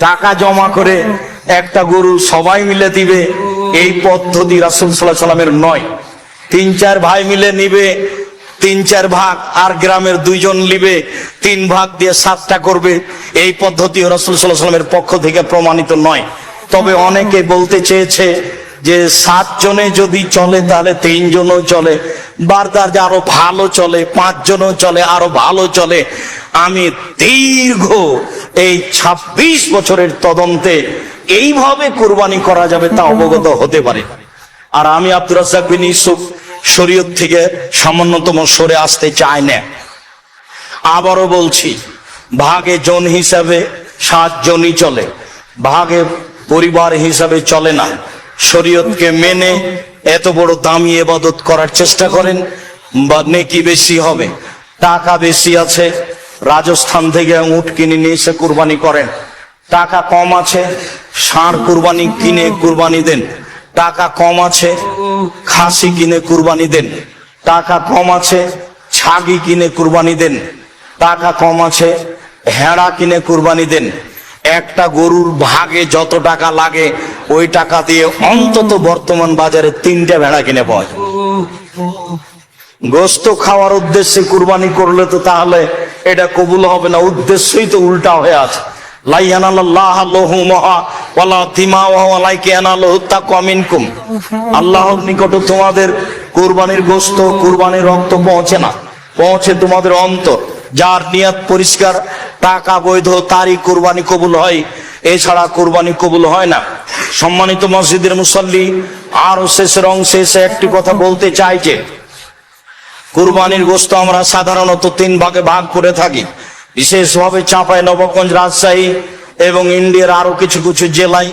টাকা জমা করে একটা গরু সবাই মিলে দিবে, এই পদ্ধতি রাসূল সাল্লাল্লাহু আলাইহি সাল্লামের নয়। 3-4 ভাই মিলে নিবে 3-4 ভাগ, আর গ্রামের 2 জন নিবে 3 ভাগ দিয়ে 7টা করবে, এই পদ্ধতি রাসূল সাল্লাল্লাহু আলাইহি সাল্লামের পক্ষ থেকে প্রমাণিত নয়। তবে অনেকে বলতে চেয়েছে যে 7 জনে যদি চলে তাহলে 3 জনও চলে, বারদার যে আরো ভালো চলে, 5 জনও চলে, আরো ভালো চলে। আমি দীর্ঘ এই 26 বছরের তদন্তে এইভাবে কুরবানি করা যাবে তা অবগত হতে পারে। আর আমি আব্দুর রাজ্জাক বিন ইউসুফ শরীয়ত থেকে সামান্যতম সরে আসতে চাই না। আবারও বলছি, ভাগে জন হিসাবে 7 জনই চলে, ভাগে পরিবার হিসাবে চলে না। শরীয়তকে মেনে এত বড় দামি ইবাদত করার চেষ্টা করেন, বা নেকি বেশি হবে। টাকা বেশি আছে, রাজস্থান থেকে উট কিনে নিয়ে এসে কুরবানি করেন। টাকা কম আছে, ষাঁড় কুরবানি কিনে কুরবানি দেন। টাকা কম আছে, খাসি কিনে কুরবানি দেন। টাকা কম আছে, ছাগি কিনে কুরবানি দেন। টাকা কম আছে, ভেড়া কিনে কুরবানি দেন। একটা গরুর ভাগে যত টাকা লাগে ওই টাকা দিয়ে অন্তত বর্তমান বাজারে 3টা ভেড়া কিনে পাওয়া যায়। গোস্ত খাওয়ার উদ্দেশ্যে কুরবানি করলে তো তাহলে এটা কবুল হবে না, উদ্দেশ্যই তো উল্টা হয়ে আছে। লা ইয়ানালাল্লাহু লুহুমুহা ওয়ালা দিমাউহা ওয়ালাকিন ইয়ানালুহু তাকওয়া মিনকুম। আল্লাহর নিকট তোমাদের কুরবানির গোস্ত, কুরবানির রক্ত পৌঁছে না, পৌঁছে তোমাদের অন্তর। যার নিয়ত পরিষ্কার, টাকা বৈধ, তারই কুরবানি কবুল হয়, এছাড়া কুরবানি কবুল হয় না। সম্মানিত মসজিদের মুসল্লি, আর শেষের অংশে এসে একটি কথা বলতে চাই যে কুরবানির গোস্ত আমরা সাধারণত 3 ভাগে ভাগ করে থাকি। বিশেষভাবে চাঁপাইনবাবগঞ্জ, রাজশাহী এবং ইন্ডিয়ার আরো কিছু কিছু জেলায়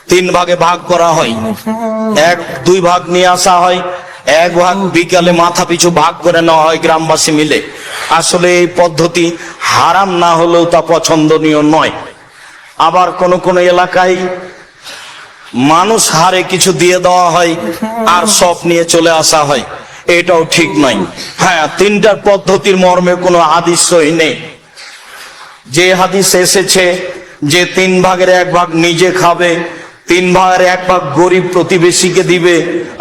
3 ভাগে ভাগ করা হয়। 1-2 ভাগ নিয়ে আসা হয়, 1 ভাগ বিকালে মাথা পিছু ভাগ করে নেওয়া হয় গ্রামবাসী মিলে। আসলে এই পদ্ধতি হারাম না হলেও তা পছন্দনীয় নয়। আবার কোন কোন এলাকায় মানুষ হারে কিছু দিয়ে দেওয়া হয় আর সব নিয়ে চলে আসা হয়, এটাও ঠিক নয়। হ্যাঁ, 3টার পদ্ধতির মর্মে কোনো হাদিস সহি নেই। যে হাদিস এসেছে যে 3 ভাগের 1 ভাগ নিজে খাবে, 3 ভাগের 1 ভাগ গরিব প্রতিবেশীকে দিবে,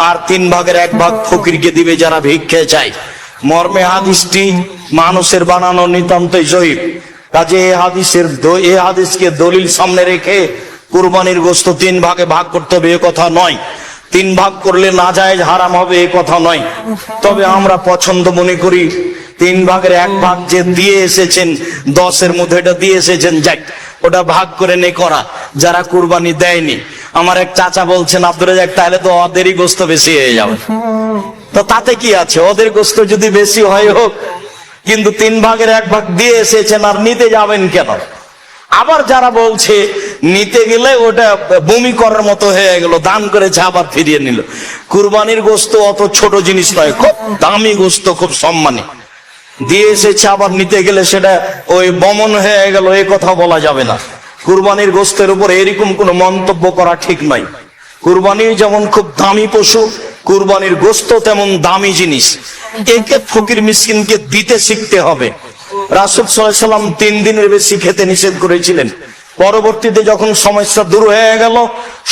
আর 3 ভাগের 1 ভাগ ফকিরকে দিবে যারা ভিক্ষে চায়, মর্মে হাদিসটি মানুষের বানানো নিতান্তই জয়ীফ। কাজে এই হাদিসকে দলিল সামনে রেখে কুরবানির গোশত 3 ভাগে ভাগ করতে হবে এ কথা নয়। 3 ভাগ করলে নাজায়েজ হারাম হবে এ কথা নয়। তবে আমরা পছন্দ মনে করি 3 ভাগের 1 ভাগ যে দিয়ে এসেছেন, 10-এর মধ্যে এটা দিয়ে এসেছেন, যাক ওটা ভাগ করে নে করা। যারা কুরবানি দেয়নি, আমার এক চাচা বলছেন, আব্দুর রাজ্জাক তাহলে তো ওদেরই গোশত বেশি হয়ে যাবে। তো তাতে কি আছে, ওদের গোশত যদি বেশি হয় হোক, কিন্তু 3 ভাগের 1 ভাগ দিয়ে এসেছেন আর নিতে যাবেন কেন? আবার যারা বলছে নিতে গেলে ওটা বমি করার মতো হয়ে গেল, দান করেছে আবার ফিরিয়ে নিল। কুরবানির গোশত অত ছোট জিনিস নয়, খুব দামি গোশত, খুব সম্মানী। দিয়ে এসেছে আবার নিতে গেলে সেটা ওই বমন হয়ে গেল, এ কথা বলা যাবে না। কুরবানির গোশতের উপর এরকম কোনো মন্তব্য করা ঠিক নয়। কুরবানি যেমন খুব দামি পশু, কুরবানির গোশত তেমন দামি জিনিস। একে ফকির মিসকিনকে দিতে শিখতে হবে। রাসূল সাল্লাল্লাহু আলাইহি সাল্লাম 3 দিনের বেশি খেতে নিষেধ করেছিলেন। পরবর্তীতে যখন সমস্যা দূর হয়ে গেল,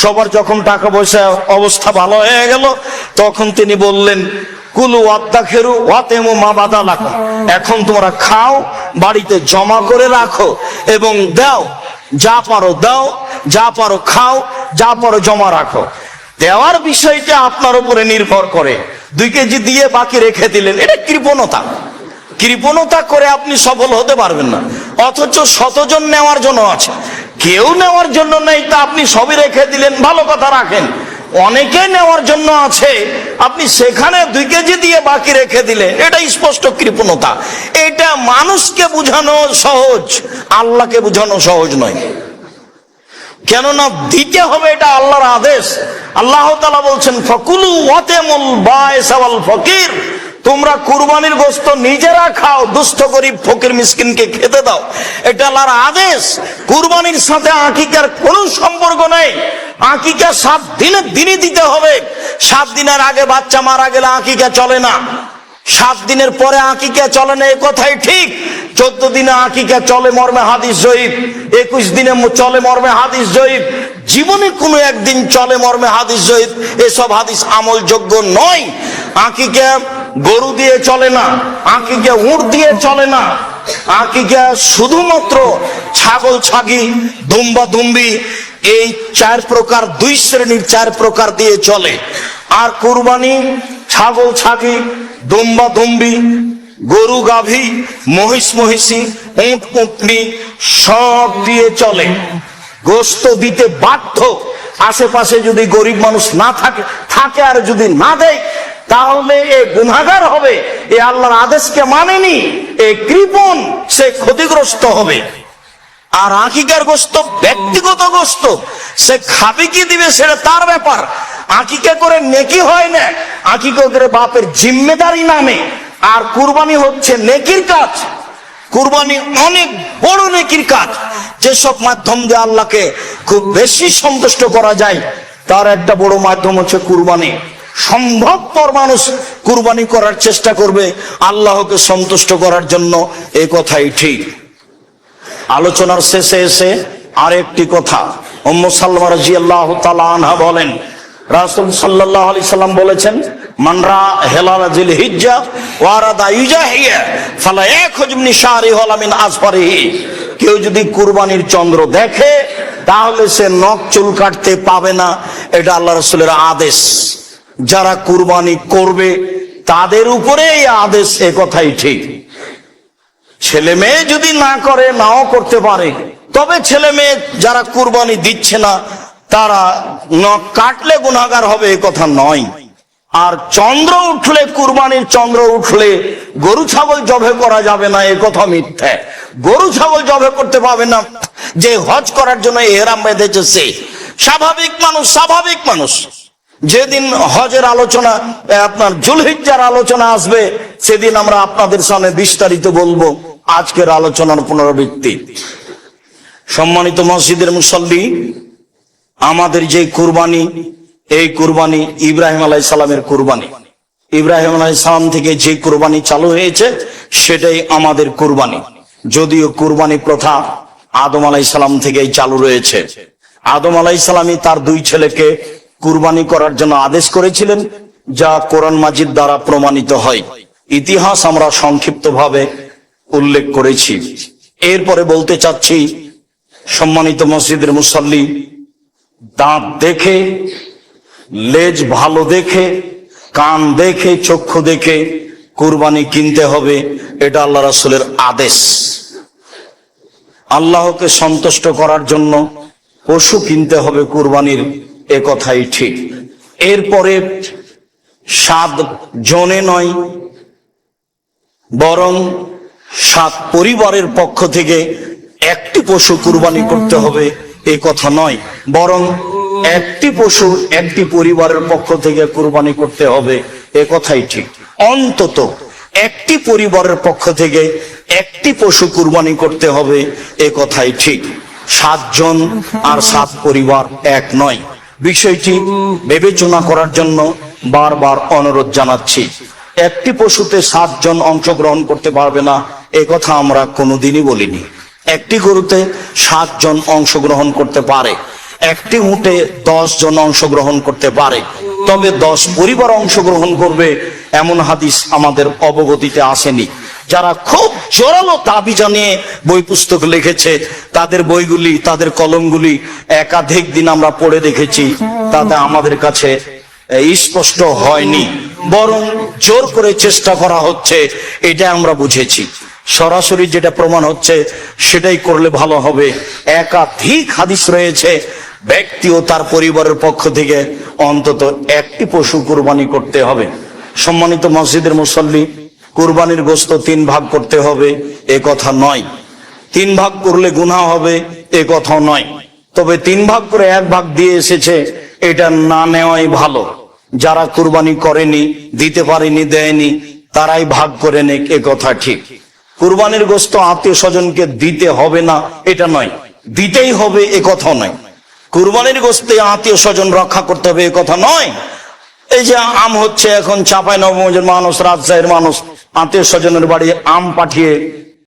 সবার যখন টাকা পয়সা অবস্থা ভালো হয়ে গেল, তখন তিনি বললেন, কুলু ওয়াদ্দাখিরু ওয়াতিমু মা বাদালাকুম। এখন তোমরা খাও, বাড়িতে জমা করে রাখো এবং দাও, যা পারো দাও, যা পারো খাও, যা পারো জমা রাখো। দেওয়ার বিষয়টা আপনার উপরে নির্ভর করে। 2 কেজি দিয়ে বাকি রেখে দিলেন, এটা কৃপণতা। কৃপণতা করে আপনি সফল হতে পারবেন না। অথচ 100 জন নেওয়ার জন্য আছে, কেউ নেওয়ার জন্য নেই, তা আপনি সবই রেখে দিলেন, ভালো কথা, রাখেন। অনেকে নেওয়ার জন্য আছে, আপনি সেখানে 2 কেজি দিয়ে বাকি রেখে দিলেন, এটা স্পষ্ট কৃপণতা। এটা মানুষকে বুঝানো সহজ, আল্লাহকে বুঝানো সহজ নয়। কেননা দিতে হবে, এটা আল্লাহর আদেশ। আল্লাহ তাআলা বলছেন, ফাকুলু ওয়াতিমুল বাইস ওয়াল ফকির। তোমরা কুরবানির গোশত নিজেরা খাও, দুস্থ গরিব ফকির মিসকিনকে খেতে দাও, এটা আল্লাহর আদেশ। কুরবানির সাথে আকিকার কোনো সম্পর্ক নেই। আকিকা 7 দিনের দিনই দিতে হবে। 7 দিনের আগে বাচ্চা মারা গেলে আকিকা চলে না, 7 দিনের পরে আকিকা চলে না, এ কথাই ঠিক। 14 দিনে আকিকা চলে মর্মে হাদিস জয়ীফ, 21 দিনে চলে মর্মে হাদিস জয়ীফ, জীবনে কোনো একদিন চলে মর্মে হাদিস জয়ীফ। এসব হাদিস আমলযোগ্য নয়। আকিকা গরু দিয়ে চলে না, আকিকা উট দিয়ে চলে না, আকিকা শুধুমাত্র ছাগল ছাগি দুম্বা দুম্বি এই 4 প্রকার, 2 শ্রেণীর 4 প্রকার দিয়ে চলে। আর কুরবানি ছাগল ছাগি দুম্বা দুম্বি গরু গাভী মহিষ মহিষী উট উটনি সব দিয়ে চলে। গোস্ত দিতে বাধ্য। আশেপাশে যদি গরিব মানুষ না থাকে থাকে আর যদি না দেয় তাহলে এ গুনাহগার হবে, এ আল্লাহর আদেশকে মানেনি, এ কৃপণ, সে ক্ষতিগ্রস্ত হবে। আর আকিকার গোস্ত ব্যক্তিগত গোস্ত, সে খাবে কি দিবে সেটা তার ব্যাপার। আকিকা করে নেকি হয় না, আকিকা করে বাপের জিম্মেদারি নামে। আর কুরবানি হচ্ছে নেকির কাজ। কুরবানি অনেক বড় নেকির কাজ, যেসব মাধ্যম দিয়ে আল্লাহকে খুব বেশি সন্তুষ্ট করা যায় তার একটা বড় মাধ্যম হচ্ছে কুরবানি। সম্ভবপর মানুষ কুরবানি করার চেষ্টা করবে আল্লাহকে সন্তুষ্ট করার জন্য, এই কথাই ঠিক। আলোচনার শেষে এসে আরেকটি কথা, উম্মু সালমা রাদিয়াল্লাহু তাআলা আনহা বলেন, রাসূল সাল্লাল্লাহু আলাইহি সাল্লাম বলেছেন, মান রা হিলাল জিলহিজ্জা ওয়া আরাদা ইউজাহিয়া ফালা ইয়াখুজ মিন শারিহি ওয়ালা মিন আসফারিহি। কেউ যদি কুরবানির চন্দ্র দেখে তাহলে সে নখ চুল কাটতে পাবে না, এটা আল্লাহ রাসূলের আদেশ। যারা কুরবানি করবে তাদের উপরে এই আদেশ, এ কথাই ঠিক। ছেলে মেয়ে যদি না করে, নাও করতে পারে, তবে ছেলে মেয়ে যারা কুরবানি দিচ্ছে না তারা নখ কাটলে গুনাহগার হবে, এ কথা নয়। আর চন্দ্র উঠলে, কুরবানির চন্দ্র উঠলে গরু ছাগল জবে করা যাবে না, এ কথা মিথ্যা। গরু ছাগল জবে করতে পারবে না যে হজ করার জন্য ইহরাম বেঁধেছে সে। স্বাভাবিক মানুষ যেদিন হজের আলোচনা, আপনার জুলহিজ্জার আলোচনা আসবে, সেদিন আমরা আপনাদের সামনে বিস্তারিত বলবো। আজকের আলোচনার পুনরাবৃত্তি। সম্মানিত মসজিদের মুসল্লি, আমাদের যে কুরবানি, এই কুরবানি ইব্রাহিম আলাইহিস সালামের কুরবানি। ইব্রাহিম আলাইহিস সালাম থেকে যে কুরবানি চালু হয়েছে সেটাই আমাদের কুরবানি। যদিও কুরবানি প্রথা আদম আলাইহিস সালাম থেকেই চালু রয়েছে। আদম আলাইহিস সালামই তার 2 ছেলেকে কুরবানি করার জন্য আদেশ করেছিলেন, যা কোরআন মাজিদ দ্বারা প্রমাণিত হয়। ইতিহাস আমরা সংক্ষিপ্তভাবে উল্লেখ করেছি। এরপরে বলতে চাচ্ছি, সম্মানিত মসজিদের মুসল্লি, দাঁত দেখে, লেজ ভালো দেখে, কান দেখে, চক্ষু দেখে কুরবানি কিনতে হবে, এটা আল্লাহ রাসূলের আদেশ। আল্লাহকে সন্তুষ্ট করার জন্য পশু কিনতে হবে কুরবানির, এ কথাই ঠিক। এরপরে 7 জনে নয়, বরং 7 পরিবারের পক্ষ থেকে একটি পশু কুরবানি করতে হবে, এ কথা নয়, বরং একটি পশু একটি পরিবারের পক্ষ থেকে কুরবানি করতে হবে, এ কথাই ঠিক। অন্তত একটি পরিবারের পক্ষ থেকে একটি পশু কুরবানি করতে হবে, এ কথাই ঠিক। 7 জন আর 7 পরিবার এক নয়। বিষয়টি বিবেচনা করার জন্য বারবার অনুরোধ জানাচ্ছি। একটি পশুতে 7 জন অংশগ্রহণ করতে পারবে না, এ কথা আমরা কোনোদিনই বলিনি। একটি গরুতে 7 জন অংশগ্রহণ করতে পারে, একটি উটে 10 জন অংশগ্রহণ করতে পারে, তবে 10 পরিবার অংশগ্রহণ করবে এমন হাদিস আমাদের অবগতিতে আসেনি। যারা খুব জোরালো দাবি জানিয়ে বই পুস্তক লিখেছে, তাদের বইগুলি, তাদের কলমগুলি একাধিক দিন আমরা পড়ে দেখেছি, তাতে আমাদের কাছে স্পষ্ট হয়নি, বরং জোর করে চেষ্টা করা হচ্ছে, এটা আমরা বুঝেছি। সরাসরি যেটা প্রমাণ হচ্ছে সেটাই করলে ভালো হবে। একাধিক হাদিস রয়েছে, ব্যক্তি ও তার পরিবারের পক্ষ থেকে অন্তত একটি পশু কুরবানি করতে হবে। সম্মানিত মসজিদের মুসল্লি, কুরবানির গোশত 3 ভাগ করতে হবে, এ কথা নয়। 3 ভাগ করলে গুনাহ হবে, এ কথা নয়। তবে 3 ভাগ করে 1 ভাগ দিয়ে এসেছে, এটা না নেওয়াই ভালো। যারা কুরবানি করেনি, দিতে পারেনি, দেয়নি, তারাই ভাগ করে নেক, এ কথা ঠিক। কুরবানির গোশত আত্মীয় স্বজনকে দিতে হবে না, এটা নয়, দিতেই হবে, এ কথা নয়। কুরবানির গোশতে আত্মীয় স্বজন রক্ষা করতে হবে, এ কথা নয়। এই যে আম হচ্ছে, এখন চাঁপাইনবাবগঞ্জের মানুষ, রাজশাহীর মানুষ আত্মীয় স্বজনের বাড়ি আম পাঠিয়ে